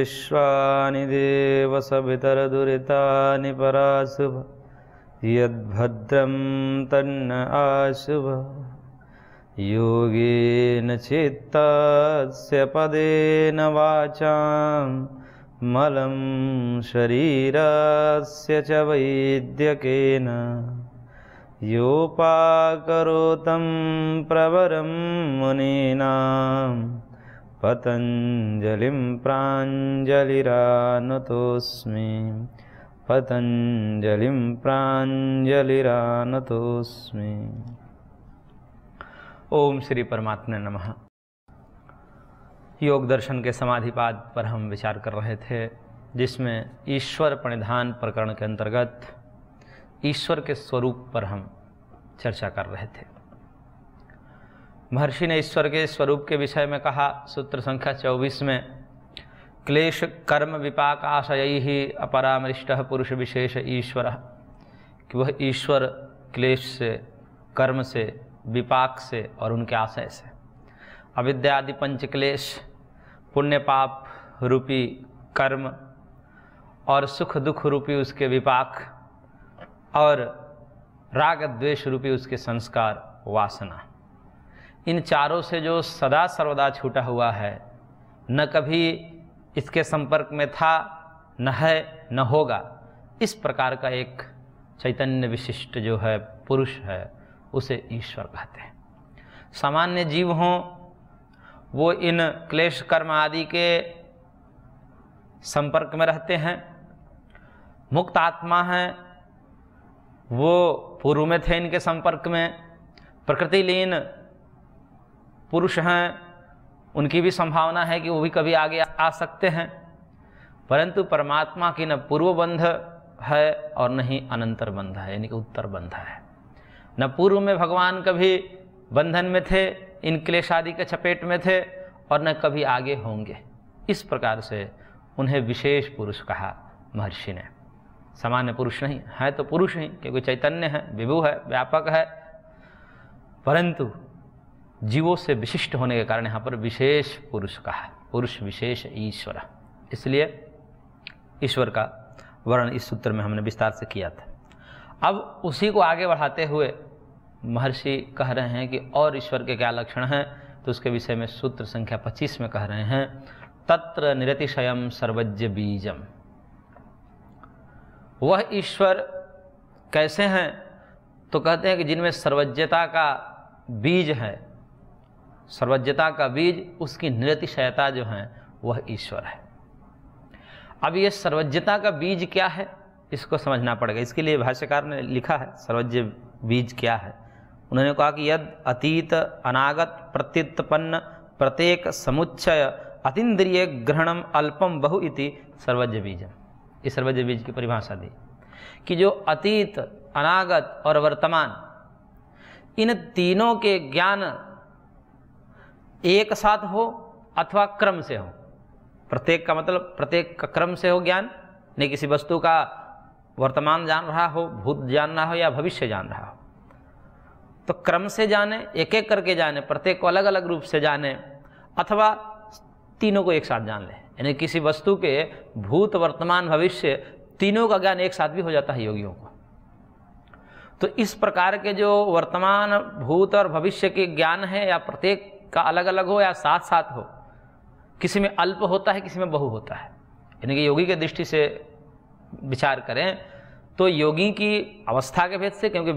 विश्वानि देव सवितरदुरितानि पराशुभ यद्भद्रं तन्न आशुभ योगेन चित्तस्य पदेन वाचां मलं शरीरस्य च वैद्यकेन योपाकरोतं प्रवरं मुनीनां पतञ्जलिं प्राञ्जलिरानतोऽस्मि पतञ्जलिं प्राञ्जलिरानतोऽस्मि। ओम श्री परमात्मा नमः। योग दर्शन के समाधिपाद पर हम विचार कर रहे थे, जिसमें ईश्वर प्रणिधान प्रकरण के अंतर्गत ईश्वर के स्वरूप पर हम चर्चा कर रहे थे। महर्षि ने ईश्वर के स्वरूप के विषय में कहा, सूत्र संख्या 24 में, क्लेश कर्म विपाक आशय ही अपरामृष्ट पुरुष विशेष ईश्वर, कि वह ईश्वर क्लेश से, कर्म से, विपाक से और उनके आशय से, अविद्या आदि पंच क्लेश, पुण्य पाप रूपी कर्म और सुख दुख रूपी उसके विपाक और राग द्वेष रूपी उसके संस्कार वासना, इन चारों से जो सदा सर्वदा छूटा हुआ है, न कभी इसके संपर्क में था, न है, न होगा, इस प्रकार का एक चैतन्य विशिष्ट जो है पुरुष है, उसे ईश्वर कहते हैं। सामान्य जीव हों, वो इन क्लेश कर्म आदि के संपर्क में रहते हैं। मुक्त आत्मा हैं, वो पूर्व में थे इनके संपर्क में। प्रकृति लीन पुरुष हैं, उनकी भी संभावना है कि वो भी कभी आगे आ सकते हैं, परंतु परमात्मा की न पूर्व बंध है और न ही अनंतर बंध है, यानी कि उत्तर बंध है। न पूर्व में भगवान कभी बंधन में थे, इन क्लेश आदि के चपेट में थे, और न कभी आगे होंगे। इस प्रकार से उन्हें विशेष पुरुष कहा महर्षि ने। सामान्य पुरुष नहीं है, तो पुरुष ही, क्योंकि चैतन्य है, विभु है, व्यापक है, परंतु जीवों से विशिष्ट होने के कारण यहाँ पर विशेष पुरुष कहा, पुरुष विशेष ईश्वर। इसलिए ईश्वर का वर्णन इस सूत्र में हमने विस्तार से किया था। अब उसी को आगे बढ़ाते हुए महर्षि कह रहे हैं कि और ईश्वर के क्या लक्षण हैं, तो उसके विषय में सूत्र संख्या 25 में कह रहे हैं, तत्र निरतिशयम सर्वज्ञ बीजम। वह ईश्वर कैसे हैं, तो कहते हैं कि जिनमें सर्वज्ञता का बीज है, सर्वज्ञता का बीज, उसकी निरतिशयता जो है वह ईश्वर है। अब ये सर्वज्ञता का बीज क्या है, इसको समझना पड़ेगा। इसके लिए भाष्यकार ने लिखा है सर्वज्ञ बीज क्या है। उन्होंने कहा कि यद अतीत अनागत प्रत्युत्पन्न प्रत्येक समुच्चय अतीन्द्रिय ग्रहणम अल्पम बहु इति सर्वज्ञ बीजम। इस सर्वज्ञ बीज की परिभाषा दी कि जो अतीत, अनागत और वर्तमान, इन तीनों के ज्ञान एक साथ हो अथवा क्रम से हो। प्रत्येक का मतलब प्रत्येक क्रम से हो ज्ञान, नहीं किसी वस्तु का वर्तमान जान रहा हो, भूत जान रहा हो या भविष्य जान रहा हो, तो क्रम से जाने, एक एक करके जाने, प्रत्येक को अलग अलग रूप से जाने, अथवा तीनों को एक साथ जान ले। यानी किसी वस्तु के भूत, वर्तमान, भविष्य तीनों का ज्ञान एक साथ भी हो जाता है योगियों को। तो इस प्रकार के जो वर्तमान, भूत और भविष्य के ज्ञान है, या प्रत्येक का अलग अलग हो या साथ साथ हो, किसी में अल्प होता है, किसी में बहु होता है। यानी कि योगी के दृष्टि से विचार करें तो योगी की अवस्था के भेद से, क्योंकि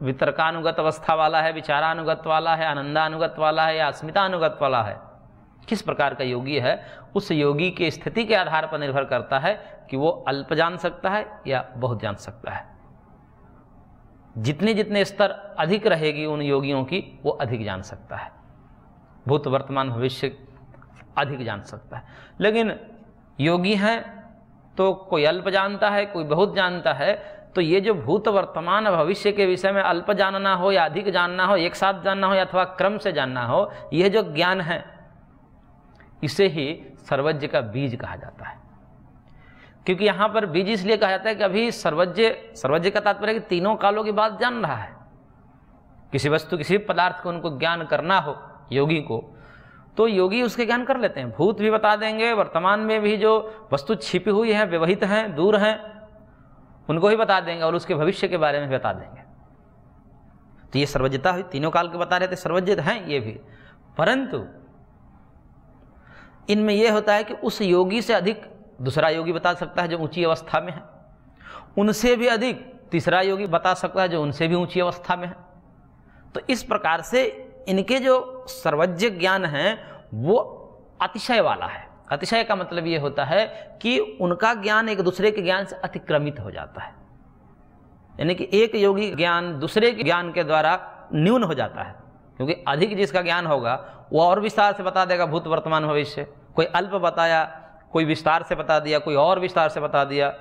वितर्कानुगत अवस्था वाला है, विचारानुगत वाला है, आनंदानुगत वाला है या अस्मितानुगत वाला है, किस प्रकार का योगी है, उस योगी की स्थिति के आधार पर निर्भर करता है कि वो अल्प जान सकता है या बहुत जान सकता है। जितने जितने स्तर अधिक रहेगी उन योगियों की, वो अधिक जान सकता है, भूत, वर्तमान, भविष्य अधिक जान सकता है। लेकिन योगी हैं तो कोई अल्प जानता है, कोई बहुत जानता है। तो ये जो भूत, वर्तमान, भविष्य के विषय में अल्प जानना हो या अधिक जानना हो, एक साथ जानना हो या अथवा क्रम से जानना हो, यह जो ज्ञान है, इसे ही सर्वज्ञ का बीज कहा जाता है। क्योंकि यहाँ पर बीज इसलिए कहा जाता है कि अभी सर्वज्ञ का तात्पर्य है कि तीनों कालों की बात जान रहा है। किसी वस्तु, किसी पदार्थ को उनको ज्ञान करना हो योगी को, तो योगी उसके ज्ञान कर लेते हैं। भूत भी बता देंगे, वर्तमान में भी जो वस्तु छिपी हुई है, व्यवहित हैं, दूर हैं, उनको भी बता देंगे, और उसके भविष्य के बारे में बता देंगे। तो ये सर्वज्ञता हुई, तीनों काल के बता रहे थे, सर्वज्ञ हैं ये भी। परंतु इनमें यह होता है कि उस योगी से अधिक दूसरा योगी बता सकता है जो ऊंची अवस्था में है, उनसे भी अधिक तीसरा योगी बता सकता है जो उनसे भी ऊंची अवस्था में है। तो इस प्रकार से इनके जो सर्वज्ञ ज्ञान है वो अतिशय वाला है। अतिशय का मतलब ये होता है कि उनका ज्ञान एक दूसरे के ज्ञान से अतिक्रमित हो जाता है, यानी कि एक योगी ज्ञान दूसरे के ज्ञान के द्वारा न्यून हो जाता है, क्योंकि अधिक जिसका ज्ञान होगा वो और विस्तार से बता देगा भूत वर्तमान भविष्य। कोई अल्प बताया, कोई विस्तार से बता दिया, कोई और विस्तार से बता दिया।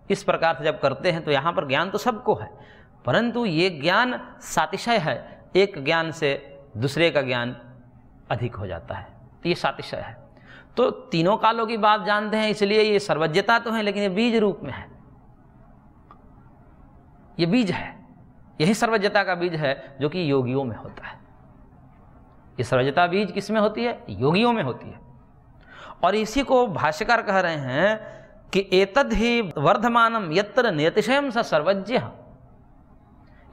इस प्रकार से जब करते हैं तो यहाँ पर ज्ञान तो सबको है, परंतु ये ज्ञान सातिशय है, एक ज्ञान से दूसरे का ज्ञान अधिक हो जाता है, तो ये सातिशय है। तो तीनों कालों की बात जानते हैं, इसलिए ये सर्वज्ञता तो है, लेकिन ये बीज रूप में है, ये बीज है, यही सर्वज्ञता का बीज है जो कि योगियों में होता है। ये सर्वज्ञता बीज किस में होती है? योगियों में होती है। और इसी को भाष्यकार कह रहे हैं कि एतद् ही वर्धमानम यत्र नियतिशयम स सर्वज्ञ।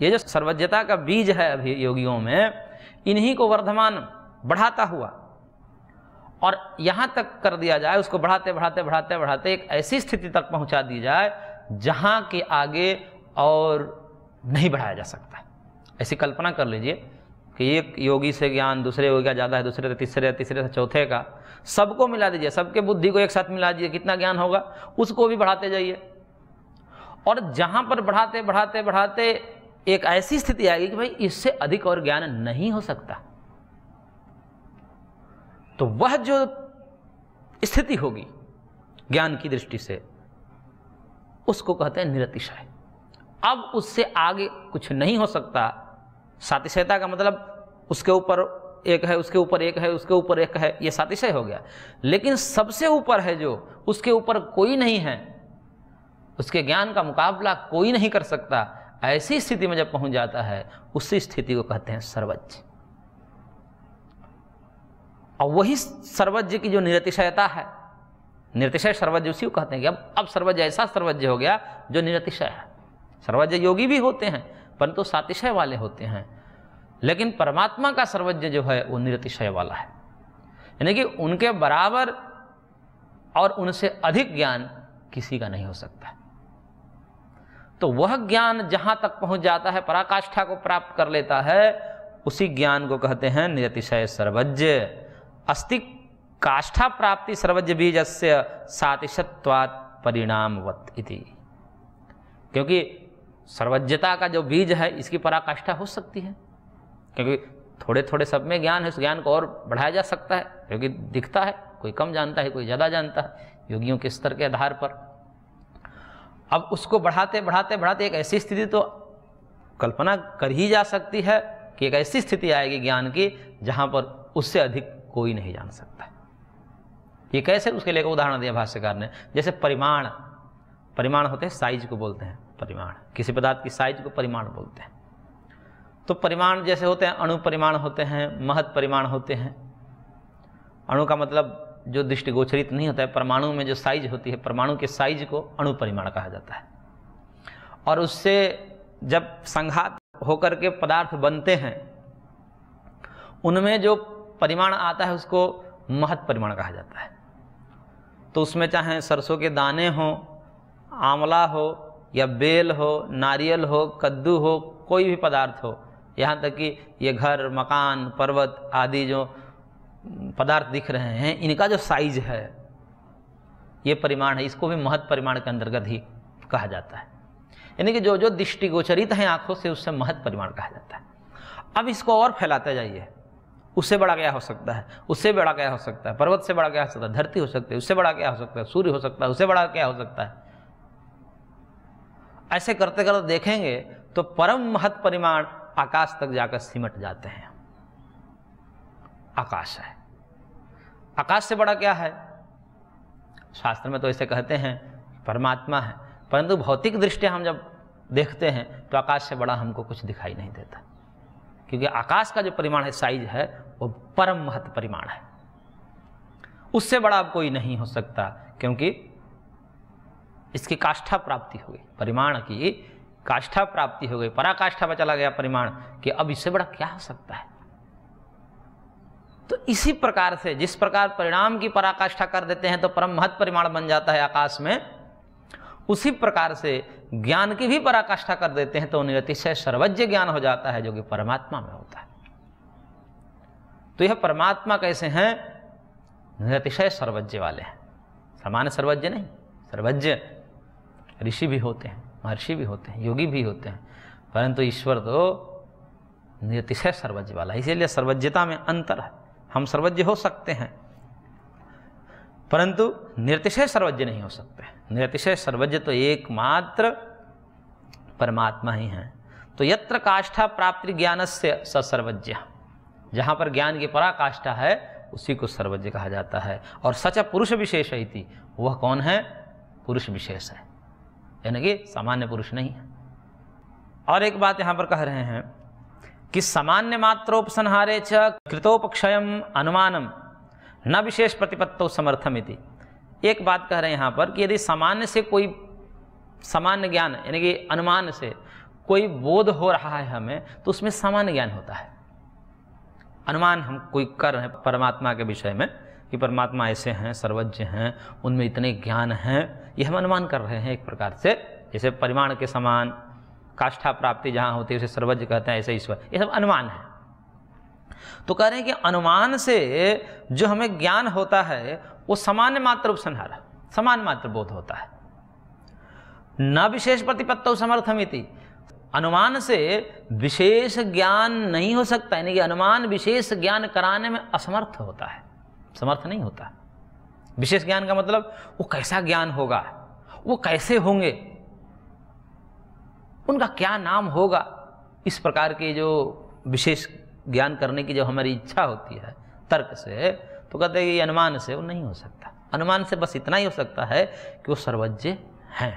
ये जो सर्वज्ञता का बीज है अभी योगियों में, इन्हीं को वर्धमान बढ़ाता हुआ और यहाँ तक कर दिया जाए, उसको बढ़ाते बढ़ाते बढ़ाते बढ़ाते एक ऐसी स्थिति तक पहुँचा दी जाए जहाँ के आगे और नहीं बढ़ाया जा सकता। ऐसी कल्पना कर लीजिए कि एक योगी से ज्ञान दूसरे योगी का ज़्यादा है, दूसरे से तीसरे, तीसरे से चौथे का, सबको मिला दीजिए, सबके बुद्धि को एक साथ मिला दीजिए, कितना ज्ञान होगा, उसको भी बढ़ाते जाइए। और जहाँ पर बढ़ाते बढ़ाते बढ़ाते एक ऐसी स्थिति आएगी कि भाई इससे अधिक और ज्ञान नहीं हो सकता, तो वह जो स्थिति होगी ज्ञान की दृष्टि से, उसको कहते हैं निरतिशय। अब उससे आगे कुछ नहीं हो सकता। सातिशयता का मतलब उसके ऊपर एक है, उसके ऊपर एक है, उसके ऊपर एक है, ये सातिशय हो गया। लेकिन सबसे ऊपर है जो, उसके ऊपर कोई नहीं है, उसके ज्ञान का मुकाबला कोई नहीं कर सकता, ऐसी स्थिति में जब पहुंच जाता है, उसी स्थिति को कहते हैं सर्वज्ञ। और वही सर्वज्ञ की जो निरतिशयता है, निरतिशय सर्वज्ञ उसी को कहते हैं कि अब सर्वज्ञ ऐसा सर्वज्ञ हो गया जो निरतिशय है। सर्वज्ञ योगी भी होते हैं परंतु सातिशय वाले होते हैं, लेकिन परमात्मा का सर्वज्ञ जो है वो निरतिशय वाला है, यानी कि उनके बराबर और उनसे अधिक ज्ञान किसी का नहीं हो सकता। तो वह ज्ञान जहां तक पहुंच जाता है, पराकाष्ठा को प्राप्त कर लेता है, उसी ज्ञान को कहते हैं निरतिशय सर्वज्ञ। अस्ति काष्ठा प्राप्ति सर्वज्ञ बीजस्य सातिशत्वात् परिणामवत् इति। क्योंकि सर्वज्ञता का जो बीज है इसकी पराकाष्ठा हो सकती है, क्योंकि थोड़े थोड़े सब में ज्ञान है, उस ज्ञान को और बढ़ाया जा सकता है, क्योंकि दिखता है कोई कम जानता है, कोई ज़्यादा जानता है योगियों के स्तर के आधार पर। अब उसको बढ़ाते बढ़ाते बढ़ाते एक ऐसी स्थिति तो कल्पना कर ही जा सकती है कि एक ऐसी स्थिति आएगी ज्ञान की जहाँ पर उससे अधिक कोई नहीं जान सकता। ये कैसे, उसके लिए एक उदाहरण दिया भाष्यकार ने। जैसे परिमाण, परिमाण होते हैं, साइज को बोलते हैं परिमाण, किसी पदार्थ की साइज को परिमाण बोलते हैं। तो परिमाण जैसे होते हैं, अणु परिमाण होते हैं, महत् परिमाण होते हैं। अणु का मतलब जो दृष्टिगोचरित नहीं होता है, परमाणु में जो साइज होती है, परमाणु के साइज को अणु परिमाण कहा जाता है। और उससे जब संघात होकर के पदार्थ बनते हैं, उनमें जो परिमाण आता है उसको महत् परिमाण कहा जाता है। तो उसमें चाहे सरसों के दाने हो, आंवला हो, या बेल हो, नारियल हो, कद्दू हो, कोई भी पदार्थ हो, यहाँ तक कि ये घर, मकान, पर्वत आदि जो पदार्थ दिख रहे हैं, इनका जो साइज है ये परिमाण है, इसको भी महत् परिमाण के अंतर्गत ही कहा जाता है। यानी कि जो जो दृष्टिगोचरित हैं आंखों से, उससे महत् परिमाण कहा जाता है। अब इसको और फैलाते जाइए, उससे बड़ा क्या हो सकता है, उससे बड़ा क्या हो सकता है, पर्वत से बड़ा क्या हो सकता है, धरती हो सकती है, उससे बड़ा क्या हो सकता है, सूर्य हो सकता है, उससे बड़ा क्या हो सकता है। ऐसे करते करते देखेंगे तो परम महत् परिमाण आकाश तक जाकर सिमट जाते हैं। आकाश है, आकाश से बड़ा क्या है? शास्त्र में तो ऐसे कहते हैं परमात्मा है, परंतु भौतिक दृष्टिया हम जब देखते हैं तो आकाश से बड़ा हमको कुछ दिखाई नहीं देता, क्योंकि आकाश का जो परिमाण है, साइज है, वो परम महत् परिमाण है। उससे बड़ा अब कोई नहीं हो सकता, क्योंकि इसकी काष्ठा प्राप्ति हो गई, परिमाण की काष्ठा प्राप्ति हो गई, पराकाष्ठा पर चला गया परिमाण कि अब इससे बड़ा क्या हो सकता है। तो इसी प्रकार से जिस प्रकार परिणाम की पराकाष्ठा कर देते हैं तो परम महत् परिमाण बन जाता है आकाश में, उसी प्रकार से ज्ञान की भी पराकाष्ठा कर देते हैं तो निरतिशय सर्वज्ञ ज्ञान हो जाता है, जो कि परमात्मा में होता है। तो यह परमात्मा कैसे हैं? निरतिशय सर्वज्ञ वाले हैं, सामान्य सर्वज्ञ नहीं। सर्वज्ञ ऋषि भी होते हैं, महर्षि भी होते हैं, योगी भी होते हैं, परंतु ईश्वर तो निरतिशय सर्वज्ञ वाला है। इसीलिए सर्वज्ञता में अंतर है। हम सर्वज्ञ हो सकते हैं परंतु निरतिशय सर्वज्ञ नहीं हो सकते। निरतिशय सर्वज्ञ तो एकमात्र परमात्मा ही है। तो यत्र काष्ठा प्राप्ति ज्ञानस्य स सर्वज्ञ, जहाँ पर ज्ञान की पराकाष्ठा है उसी को सर्वज्ञ कहा जाता है। और सच पुरुष विशेष इति, वह कौन है? पुरुष विशेष है, यानी कि सामान्य पुरुष नहीं है। और एक बात यहाँ पर कह रहे हैं कि सामान्य मात्रोपसंहारे च कृतोपक्षयम अनुमानम न विशेष प्रतिपत्तो समर्थमिति। एक बात कह रहे हैं यहाँ पर कि यदि सामान्य से कोई सामान्य ज्ञान यानी कि अनुमान से कोई बोध हो रहा है हमें, तो उसमें सामान्य ज्ञान होता है। अनुमान हम कोई कर रहे हैं परमात्मा के विषय में कि परमात्मा ऐसे हैं, सर्वज्ञ हैं, उनमें इतने ज्ञान हैं, ये हम अनुमान कर रहे हैं एक प्रकार से। जैसे परिमाण के समान काष्ठा प्राप्ति जहाँ होती है उसे सर्वज्ञ कहते हैं, ऐसे ईश्वर, ये सब अनुमान है। तो कह रहे हैं कि अनुमान से जो हमें ज्ञान होता है वो सामान्य मात्र उपसंहार, समान मात्र बोध होता है, न विशेष प्रतिपत्तो समर्थमिति। अनुमान से विशेष ज्ञान नहीं हो सकता, यानी कि अनुमान विशेष ज्ञान कराने में असमर्थ होता है, समर्थ नहीं होता। विशेष ज्ञान का मतलब वो कैसा ज्ञान होगा, वो कैसे होंगे, उनका क्या नाम होगा, इस प्रकार के जो विशेष ज्ञान करने की जो हमारी इच्छा होती है तर्क से, तो कहते हैं कि अनुमान से वो नहीं हो सकता। अनुमान से बस इतना ही हो सकता है कि वो सर्वज्ञ हैं,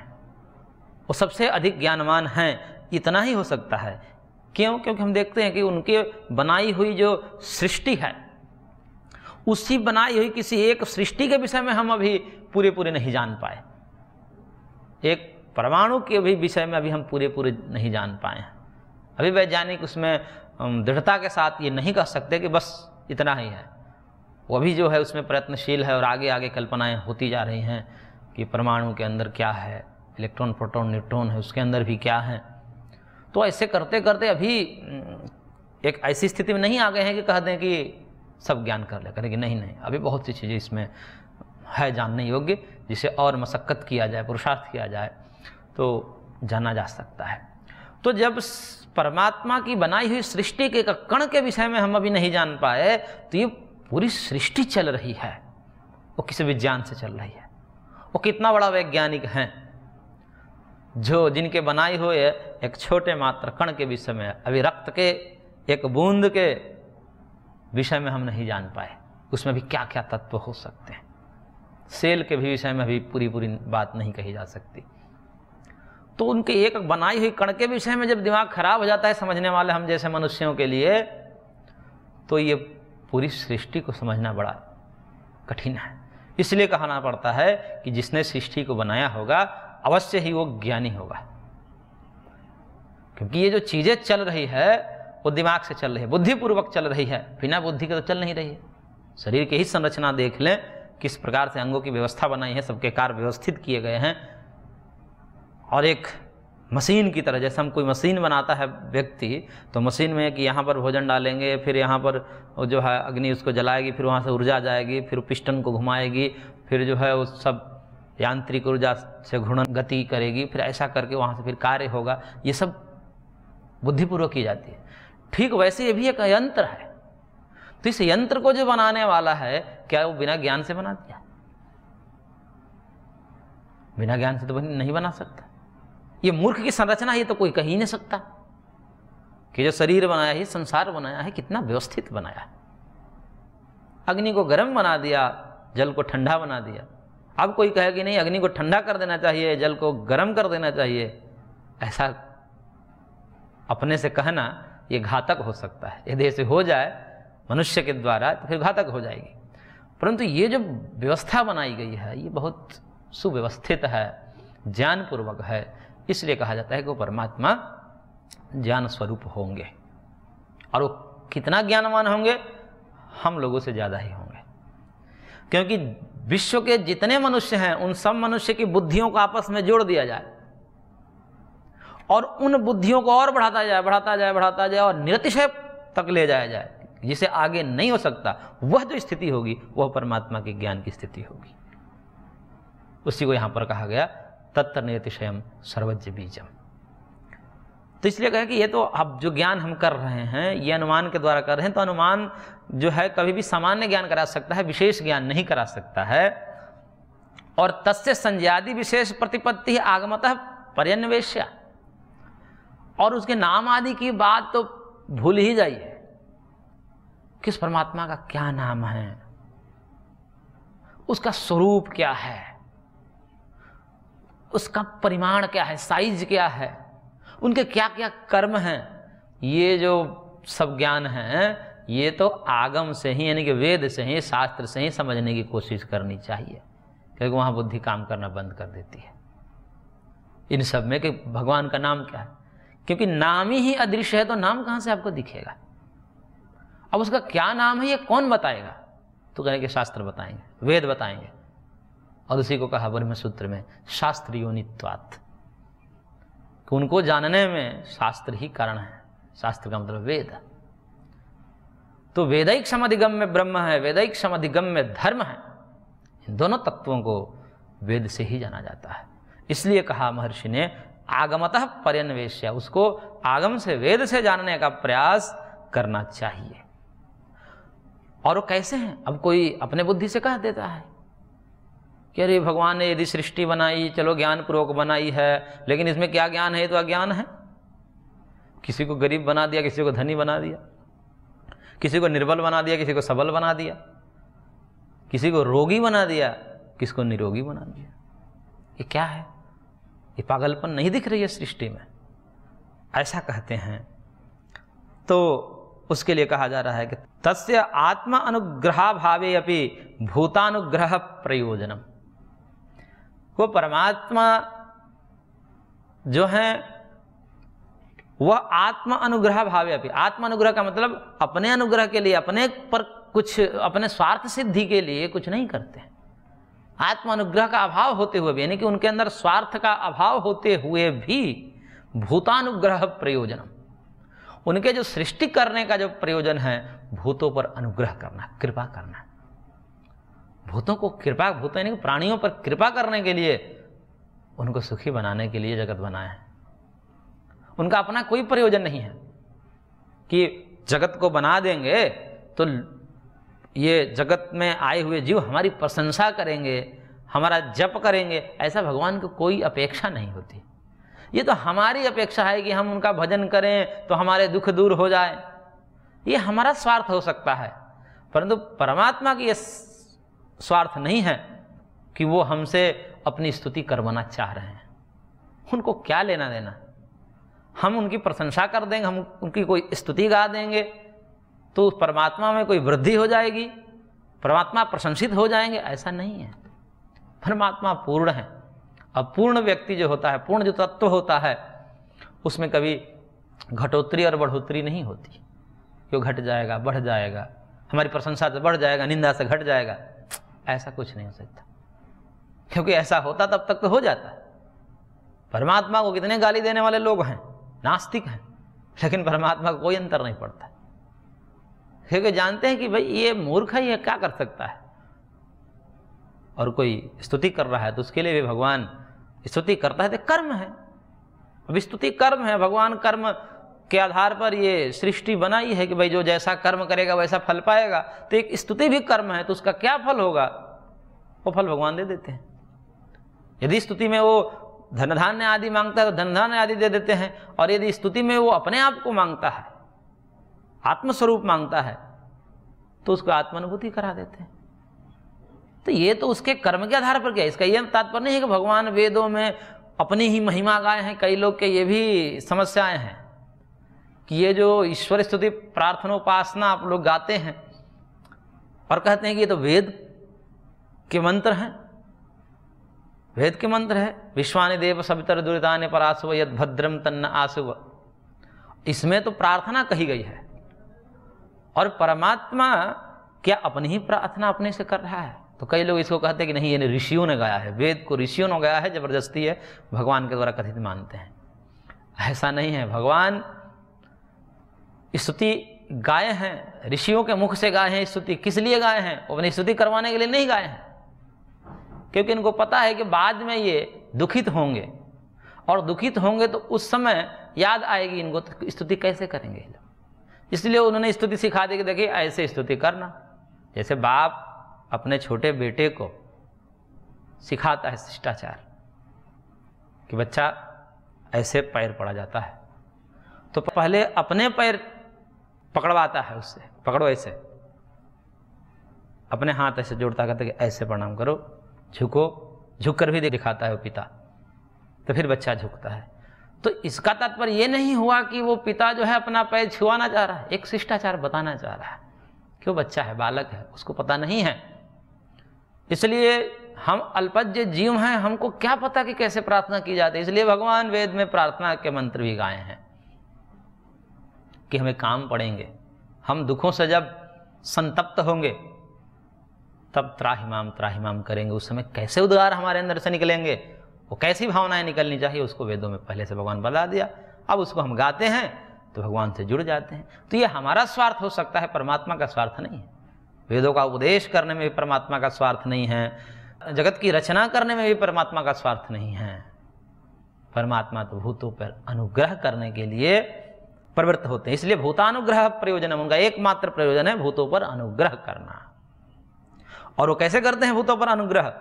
वो सबसे अधिक ज्ञानवान हैं, इतना ही हो सकता है। क्यों? क्योंकि हम देखते हैं कि उनके बनाई हुई जो सृष्टि है, उसी बनाई हुई किसी एक सृष्टि के विषय में हम अभी पूरे नहीं जान पाए। एक परमाणु के भी विषय में अभी हम पूरे नहीं जान पाए हैं। अभी वैज्ञानिक उसमें दृढ़ता के साथ ये नहीं कह सकते कि बस इतना ही है। वो भी जो है उसमें प्रयत्नशील है और आगे आगे कल्पनाएं होती जा रही हैं कि परमाणु के अंदर क्या है, इलेक्ट्रॉन, प्रोटॉन, न्यूट्रॉन है, उसके अंदर भी क्या है। तो ऐसे करते करते अभी एक ऐसी स्थिति में नहीं आ गए हैं कि कह दें कि सब ज्ञान कर ले, करें कि नहीं, अभी बहुत सी चीज़ें इसमें है जानने योग्य, जिसे और मशक्क़त किया जाए, पुरुषार्थ किया जाए तो जाना जा सकता है। तो जब परमात्मा की बनाई हुई सृष्टि के कण के विषय में हम अभी नहीं जान पाए, तो ये पूरी सृष्टि चल रही है, वो किसी विज्ञान से चल रही है। वो कितना बड़ा वैज्ञानिक हैं जो जिनके बनाई हुए एक छोटे मात्र कण के विषय में, अभी रक्त के एक बूंद के विषय में हम नहीं जान पाए, उसमें भी क्या क्या तत्व हो सकते हैं। सेल के भी विषय में भी पूरी बात नहीं कही जा सकती। तो उनके एक बनाई हुई कण के विषय में जब दिमाग खराब हो जाता है समझने वाले हम जैसे मनुष्यों के लिए, तो ये पूरी सृष्टि को समझना बड़ा कठिन है। इसलिए कहना पड़ता है कि जिसने सृष्टि को बनाया होगा अवश्य ही वो ज्ञानी होगा, क्योंकि ये जो चीजें चल रही है वो दिमाग से चल रही है, बुद्धिपूर्वक चल रही है, बिना बुद्धि के तो चल नहीं रही है। शरीर की ही संरचना देख लें, किस प्रकार से अंगों की व्यवस्था बनाई है, सबके कार्य व्यवस्थित किए गए हैं। और एक मशीन की तरह, जैसे हम कोई मशीन बनाता है व्यक्ति, तो मशीन में कि यहाँ पर भोजन डालेंगे, फिर यहाँ पर जो है अग्नि उसको जलाएगी, फिर वहाँ से ऊर्जा जाएगी, फिर पिस्टन को घुमाएगी, फिर जो है वो सब यांत्रिक ऊर्जा से घूर्णन गति करेगी, फिर ऐसा करके वहाँ से फिर कार्य होगा। ये सब बुद्धिपूर्वक की जाती है। ठीक वैसे ये भी एक यंत्र है। तो इस यंत्र को जो बनाने वाला है, क्या वो बिना ज्ञान से बना दिया? बिना ज्ञान से तो नहीं बना सकता। ये मूर्ख की संरचना ही तो कोई कह ही नहीं सकता कि जो शरीर बनाया है, संसार बनाया है, कितना व्यवस्थित बनाया है। अग्नि को गर्म बना दिया, जल को ठंडा बना दिया। अब कोई कहे कि नहीं, अग्नि को ठंडा कर देना चाहिए, जल को गर्म कर देना चाहिए, ऐसा अपने से कहना ये घातक हो सकता है। यदि ऐसे हो जाए मनुष्य के द्वारा तो फिर घातक हो जाएगी। परंतु ये जो व्यवस्था बनाई गई है ये बहुत सुव्यवस्थित है, ज्ञानपूर्वक है, इसलिए कहा जाता है कि वो परमात्मा ज्ञान स्वरूप होंगे। और वो कितना ज्ञानवान होंगे? हम लोगों से ज़्यादा ही होंगे, क्योंकि विश्व के जितने मनुष्य हैं उन सब मनुष्य की बुद्धियों को आपस में जोड़ दिया जाए और उन बुद्धियों को और बढ़ाता जाए बढ़ाता जाए बढ़ाता जाए और निरतिशय तक ले जाया जाए, जिसे आगे नहीं हो सकता, वह जो स्थिति होगी वह परमात्मा के ज्ञान की स्थिति होगी। उसी को यहाँ पर कहा गया तत्र निरतिशयम सर्वज्ञ बीजम। तो इसलिए कहा कि ये तो अब जो ज्ञान हम कर रहे हैं ये अनुमान के द्वारा कर रहे हैं, तो अनुमान जो है कभी भी सामान्य ज्ञान करा सकता है, विशेष ज्ञान नहीं करा सकता है। और तस्य संज्ञादि विशेष प्रतिपत्ति आगमतः पर्यन्वेष्या, और उसके नाम आदि की बात तो भूल ही जाइए। किस परमात्मा का क्या नाम है, उसका स्वरूप क्या है, उसका परिमाण क्या है, साइज क्या है, उनके क्या क्या कर्म हैं, ये जो सब ज्ञान है ये तो आगम से ही यानी कि वेद से ही, शास्त्र से ही समझने की कोशिश करनी चाहिए, क्योंकि वहाँ बुद्धि काम करना बंद कर देती है इन सब में कि भगवान का नाम क्या है। क्योंकि नाम ही अदृश्य है तो नाम कहाँ से आपको दिखेगा? अब उसका क्या नाम है ये कौन बताएगा? तो कहेंगे शास्त्र बताएंगे, वेद बताएंगे। और उसी को कहा ब्रह्म सूत्र में शास्त्रियोनित्वात्, कि उनको जानने में शास्त्र ही कारण है। शास्त्र का मतलब वेद। तो वेदैक समधिगम्य ब्रह्म है, वेदैक समधिगम्य धर्म है। इन दोनों तत्वों को वेद से ही जाना जाता है। इसलिए कहा महर्षि ने आगमतः पर्यन्वेष्य, उसको आगम से वेद से जानने का प्रयास करना चाहिए। और वो कैसे हैं? अब कोई अपने बुद्धि से कह देता है कि अरे भगवान ने यदि सृष्टि बनाई, चलो ज्ञान पूर्वक बनाई है, लेकिन इसमें क्या ज्ञान है? तो अज्ञान है। किसी को गरीब बना दिया, किसी को धनी बना दिया, किसी को निर्बल बना दिया, किसी को सबल बना दिया, किसी को रोगी बना दिया, किसको निरोगी बना दिया। ये क्या है? ये पागलपन नहीं दिख रही है सृष्टि में? ऐसा कहते हैं। तो उसके लिए कहा जा रहा है कि तस्य आत्मा अनुग्रहाभावे अपि भूतानुग्रह प्रयोजनम। वो परमात्मा जो है वह आत्मा अनुग्रह भावे अपि, आत्मा अनुग्रह का मतलब अपने अनुग्रह के लिए, अपने पर कुछ, अपने स्वार्थ सिद्धि के लिए कुछ नहीं करते। आत्मा अनुग्रह का अभाव होते हुए भी, यानी कि उनके अंदर स्वार्थ का अभाव होते हुए भी भूतानुग्रह प्रयोजनम, उनके जो सृष्टि करने का जो प्रयोजन है भूतों पर अनुग्रह करना, कृपा करना। भूतों को कृपा, भूत यानी प्राणियों पर कृपा करने के लिए, उनको सुखी बनाने के लिए जगत बनाया है। उनका अपना कोई प्रयोजन नहीं है कि जगत को बना देंगे तो ये जगत में आए हुए जीव हमारी प्रशंसा करेंगे, हमारा जप करेंगे। ऐसा भगवान को कोई अपेक्षा नहीं होती। ये तो हमारी अपेक्षा है कि हम उनका भजन करें तो हमारे दुख दूर हो जाए। ये हमारा स्वार्थ हो सकता है, परंतु परमात्मा की ये स्वार्थ नहीं है कि वो हमसे अपनी स्तुति करवाना चाह रहे हैं। उनको क्या लेना देना? हम उनकी प्रशंसा कर देंगे, हम उनकी कोई स्तुति गा देंगे तो उस परमात्मा में कोई वृद्धि हो जाएगी, परमात्मा प्रशंसित हो जाएंगे? ऐसा नहीं है। परमात्मा पूर्ण है। अब पूर्ण व्यक्ति जो होता है, पूर्ण जो तत्व होता है, उसमें कभी घटोत्तरी और बढ़ोतरी नहीं होती। क्यों घट जाएगा, बढ़ जाएगा, हमारी प्रशंसा से बढ़ जाएगा, निंदा से घट जाएगा, ऐसा कुछ नहीं हो सकता। क्योंकि ऐसा होता तब तक तो हो जाता। परमात्मा को कितने गाली देने वाले लोग हैं, नास्तिक हैं, लेकिन परमात्मा को कोई अंतर नहीं पड़ता, क्योंकि जानते हैं कि भाई ये मूर्ख है, ये क्या कर सकता है। और कोई स्तुति कर रहा है तो उसके लिए भी भगवान स्तुति करता है, तो कर्म है। अब स्तुति कर्म है, भगवान कर्म के आधार पर ये सृष्टि बनाई है कि भाई जो जैसा कर्म करेगा वैसा फल पाएगा। तो एक स्तुति भी कर्म है, तो उसका क्या फल होगा? वो फल भगवान दे देते हैं। यदि स्तुति में वो धन धान्य आदि मांगता है तो धन धान्य आदि दे देते हैं, और यदि स्तुति में वो अपने आप को मांगता है, आत्मस्वरूप मांगता है, तो उसको आत्मानुभूति करा देते हैं। तो ये तो उसके कर्म के आधार पर क्या? इसका यह तात्पर्य नहीं है कि भगवान वेदों में अपनी ही महिमा गाए हैं। कई लोग के ये भी समस्याएं हैं कि ये जो ईश्वर स्तुति प्रार्थना उपासना आप लोग गाते हैं और कहते हैं कि ये तो वेद के मंत्र हैं, वेद के मंत्र है। विश्वानि देव सवितर दुरितानि परासुव यद भद्रम तन्न आसुव, इसमें तो प्रार्थना कही गई है। और परमात्मा क्या अपनी ही प्रार्थना अपने से कर रहा है? तो कई लोग इसको कहते हैं कि नहीं, ये ऋषियों ने गाया है, वेद को ऋषियों ने गाया है, जबरदस्ती है, भगवान के द्वारा कथित मानते हैं। ऐसा नहीं है। भगवान स्तुति गाए हैं, ऋषियों के मुख से गाए हैं। स्तुति किस लिए गाए हैं? वो अपनी स्तुति करवाने के लिए नहीं गाए हैं, क्योंकि इनको पता है कि बाद में ये दुखित होंगे, और दुखित होंगे तो उस समय याद आएगी इनको, तो स्तुति कैसे करेंगे। इसलिए उन्होंने स्तुति सिखा दी कि देखिए ऐसे स्तुति करना। जैसे बाप अपने छोटे बेटे को सिखाता है शिष्टाचार कि बच्चा ऐसे पैर पड़ा जाता है, तो पहले अपने पैर पकड़वाता है उससे, पकड़ो ऐसे, अपने हाथ ऐसे जोड़ता कहता है कि ऐसे प्रणाम करो, झुको, झुक कर भी दिखाता है वो पिता, तो फिर बच्चा झुकता है। तो इसका तात्पर्य ये नहीं हुआ कि वो पिता जो है अपना पैर छुआना चाह रहा है, एक शिष्टाचार बताना चाह रहा है। क्यों? बच्चा है, बालक है, उसको पता नहीं है। इसलिए हम अल्पज्य जीव हैं, हमको क्या पता कि कैसे प्रार्थना की जाती है। इसलिए भगवान वेद में प्रार्थना के मंत्र भी गाए हैं कि हमें काम पड़ेंगे, हम दुखों से जब संतप्त होंगे तब त्राहिमाम करेंगे। उस समय कैसे उद्गार हमारे अंदर से निकलेंगे, वो कैसी भावनाएं निकलनी चाहिए, उसको वेदों में पहले से भगवान बता दिया। अब उसको हम गाते हैं तो भगवान से जुड़ जाते हैं। तो ये हमारा स्वार्थ हो सकता है, परमात्मा का स्वार्थ नहीं है। वेदों का उपदेश करने में भी परमात्मा का स्वार्थ नहीं है, जगत की रचना करने में भी परमात्मा का स्वार्थ नहीं है। परमात्मा तो भूतों पर अनुग्रह करने के लिए प्रवृत्त होते हैं। इसलिए भूतानुग्रह प्रयोजन, उनका एकमात्र प्रयोजन है भूतों पर अनुग्रह करना। और वो कैसे करते हैं भूतों पर अनुग्रह?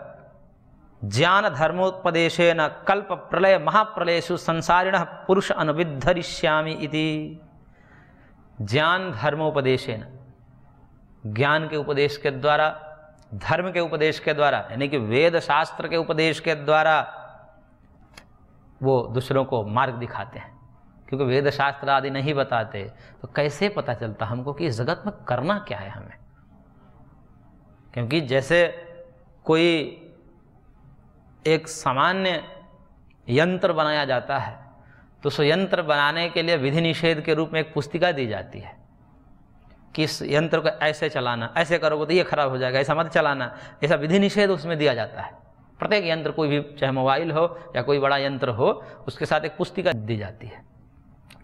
ज्ञान धर्मोपदेशेन कल्प प्रलय महाप्रलयेषु संसारिणः पुरुष अनुविद्धरिष्यामि इति। ज्ञान धर्मोपदेशेन, ज्ञान के उपदेश के द्वारा, धर्म के उपदेश के द्वारा, यानी कि वेद शास्त्र के उपदेश के द्वारा वो दूसरों को मार्ग दिखाते हैं। क्योंकि वेद शास्त्र आदि नहीं बताते तो कैसे पता चलता हमको कि इस जगत में करना क्या है हमें। क्योंकि जैसे कोई एक सामान्य यंत्र बनाया जाता है तो उस यंत्र बनाने के लिए विधि निषेध के रूप में एक पुस्तिका दी जाती है कि इस यंत्र को ऐसे चलाना, ऐसे करोगे तो ये खराब हो जाएगा, ऐसा मत चलाना, ऐसा विधि निषेध उसमें दिया जाता है। प्रत्येक यंत्र, कोई भी चाहे मोबाइल हो या कोई बड़ा यंत्र हो, उसके साथ एक पुस्तिका दी जाती है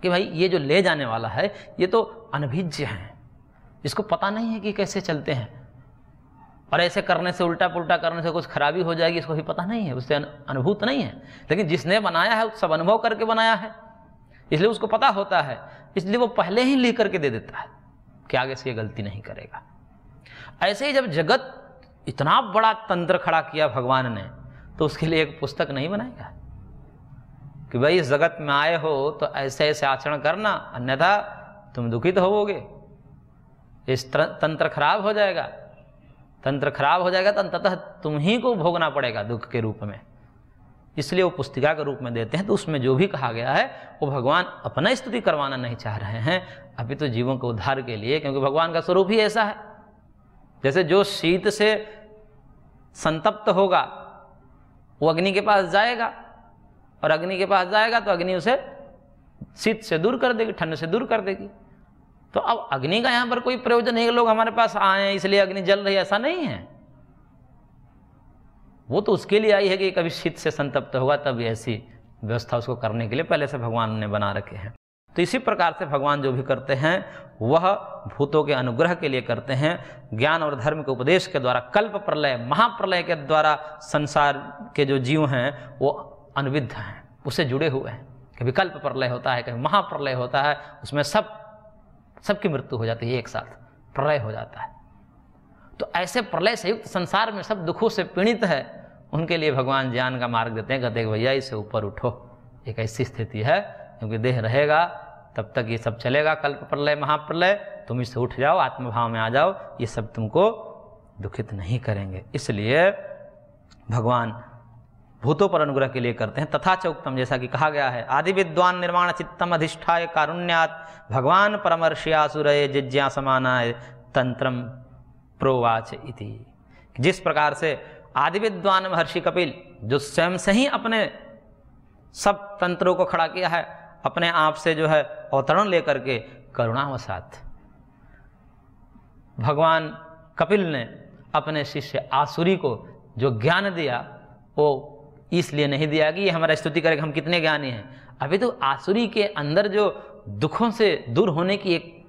कि भाई ये जो ले जाने वाला है ये तो अनभिज्ञ है, इसको पता नहीं है कि कैसे चलते हैं, और ऐसे करने से, उल्टा पुल्टा करने से कुछ खराबी हो जाएगी, इसको भी पता नहीं है, उससे अनुभूत नहीं है। लेकिन जिसने बनाया है सब अनुभव करके बनाया है, इसलिए उसको पता होता है, इसलिए वो पहले ही लिख करके दे देता है कि आगे से ये गलती नहीं करेगा। ऐसे ही जब जगत इतना बड़ा तंत्र खड़ा किया भगवान ने, तो उसके लिए एक पुस्तक नहीं बनाएगा कि भाई इस जगत में आए हो तो ऐसे ऐसे आचरण करना, अन्यथा तुम दुखित होवोगे, इस तंत्र खराब हो जाएगा। तंत्र खराब हो जाएगा तो अंततः तुम ही को भोगना पड़ेगा दुख के रूप में। इसलिए वो पुस्तिका के रूप में देते हैं। तो उसमें जो भी कहा गया है वो भगवान अपना स्तुति करवाना नहीं चाह रहे हैं, अभी तो जीवों के उद्धार के लिए, क्योंकि भगवान का स्वरूप ही ऐसा है। जैसे जो शीत से संतप्त होगा वो अग्नि के पास जाएगा, और अग्नि के पास जाएगा तो अग्नि उसे शीत से दूर कर देगी, ठंड से दूर कर देगी। तो अब अग्नि का यहाँ पर कोई प्रयोजन नहीं है लोग हमारे पास आए इसलिए अग्नि जल रही है, ऐसा नहीं है। वो तो उसके लिए आई है कि कभी शीत से संतप्त होगा, तब ऐसी व्यवस्था उसको करने के लिए पहले से भगवान ने बना रखे हैं। तो इसी प्रकार से भगवान जो भी करते हैं वह भूतों के अनुग्रह के लिए करते हैं। ज्ञान और धर्म के उपदेश के द्वारा, कल्प प्रलय महाप्रलय के द्वारा संसार के जो जीव हैं वो अनुविद्ध हैं, उससे जुड़े हुए हैं। कभी कल्प प्रलय होता है, कभी महाप्रलय होता है, उसमें सबकी मृत्यु हो जाती है, एक साथ प्रलय हो जाता है। तो ऐसे प्रलय से युक्त संसार में सब दुखों से पीड़ित है, उनके लिए भगवान ज्ञान का मार्ग देते हैं। कहते हैं भैया इससे ऊपर उठो, एक ऐसी स्थिति है क्योंकि देह रहेगा तब तक ये सब चलेगा, कल्प प्रलय महाप्रलय, तुम इससे उठ जाओ, आत्मभाव में आ जाओ, ये सब तुमको दुखित नहीं करेंगे। इसलिए भगवान भूतों पर अनुग्रह के लिए करते हैं। तथा च उक्तम, जैसा कि कहा गया है, आदि विद्वान निर्माण चित्तम अधिष्ठाय कारुण्यात भगवान परमर्षयासुरये जिज्ञासमानाय तंत्रम प्रोवाच इति। जिस प्रकार से आदि विद्वान महर्षि कपिल, जो स्वयं से ही अपने सब तंत्रों को खड़ा किया है, अपने आप से जो है अवतरण लेकर के करुणावशात भगवान कपिल ने अपने शिष्य आसुरी को जो ज्ञान दिया, वो इसलिए नहीं दिया कि ये हमारा स्तुति करेगा हम कितने ज्ञानी हैं। अभी तो आसुरी के अंदर जो दुखों से दूर होने की एक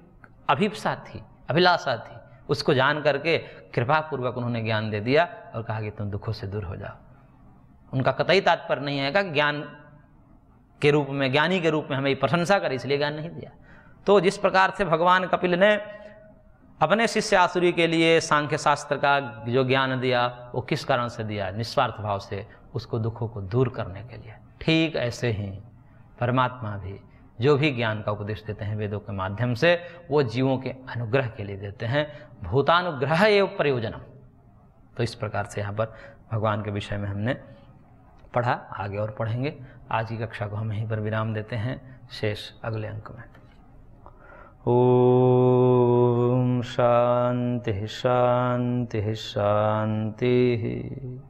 अभिप्सा थी, अभिलाषा थी, उसको जान करके कृपा पूर्वक उन्होंने ज्ञान दे दिया और कहा कि तुम दुखों से दूर हो जाओ। उनका कतई तात्पर्य नहीं है कि ज्ञान के रूप में, ज्ञानी के रूप में हमें प्रशंसा करे इसलिए ज्ञान नहीं दिया। तो जिस प्रकार से भगवान कपिल ने अपने शिष्य आसुरी के लिए सांख्य शास्त्र का जो ज्ञान दिया, वो किस कारण से दिया? निस्वार्थ भाव से, उसको दुखों को दूर करने के लिए। ठीक ऐसे ही परमात्मा भी जो भी ज्ञान का उपदेश देते हैं वेदों के माध्यम से, वो जीवों के अनुग्रह के लिए देते हैं। भूतानुग्रह एवं प्रयोजनम। तो इस प्रकार से यहाँ पर भगवान के विषय में हमने पढ़ा, आगे और पढ़ेंगे। आज की कक्षा को हम यहीं पर विराम देते हैं, शेष अगले अंक में। ओम शांति शांति शांति।